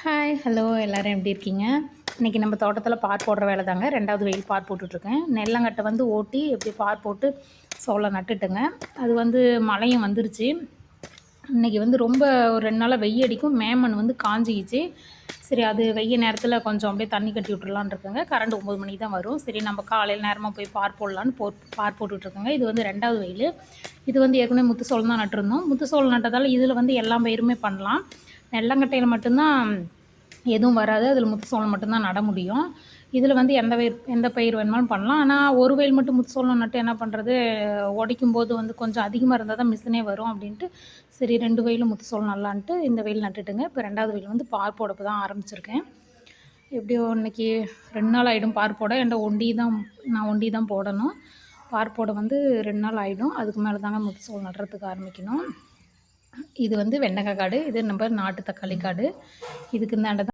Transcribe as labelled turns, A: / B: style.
A: Hi, hello எல்லோரும் எப்படி இருக்கீங்க? இன்றைக்கி நம்ம தோட்டத்தில் பார் போடுற வேலை தாங்க. 2வது வெயில் பார் போட்டுட்ருக்கேன். நெல்லங்கட்டை வந்து ஓட்டி எப்படி பார் போட்டு சோளம் நட்டுட்டுங்க. அது வந்து மழையும் வந்துருச்சு. இன்றைக்கி வந்து ரொம்ப ஒரு 2 நாளாக வெய்ய அடிக்கும். மேமண் வந்து காஞ்சிக்கிச்சு. சரி, அது வெய்ய நேரத்தில் கொஞ்சம் அப்படியே தண்ணி கட்டி விட்டுறலான்னு இருக்குங்க. கரண்ட் 9 மணிக்கு தான் வரும். சரி, நம்ம காலையில் நேரமாக போய் பார் போடலான்னு பார் போட்டுட்ருக்கோங்க. இது வந்து 2வது வெயில். இது வந்து ஏற்கனவே முத்து சோளம் தான் நட்டுருந்தோம். முத்து சோளம் நட்டதால் இதில் வந்து எல்லா பயிருமே பண்ணலாம். நெல்லங்கட்டையில் மட்டும்தான் எதுவும் வராது. அதில் முத்து சோளம் மட்டும்தான் நட முடியும். இதில் வந்து எந்த பயிர் வேணுமாலும் பண்ணலாம். ஆனால் ஒரு வயல் மட்டும் முத்து சோளம் நட்டு என்ன பண்ணுறது, உடைக்கும்போது வந்து கொஞ்சம் அதிகமாக இருந்தால் தான் மிஷினே வரும் அப்படின்ட்டு, சரி 2 வயலும் முத்து சோளம் நடலான்ட்டு இந்த வெயில் நட்டுட்டுங்க. இப்போ 2வது வெயில் வந்து பார் போட இப்போ தான் ஆரம்பிச்சிருக்கேன். எப்படியோ இன்றைக்கி 2 நாள் ஆகிடும் பார் போட. நான் ஒண்டி தான் போடணும். பார் போட வந்து 2 நாள் ஆகிடும். அதுக்கு மேலே தாங்க முத்து சோளம் நடுறதுக்கு ஆரம்பிக்கணும். இது வந்து வெண்டைக்காய் காடு. இது நம்ம நாட்டு தக்காளி காடு. இதுக்கு இந்தாண்ட தான்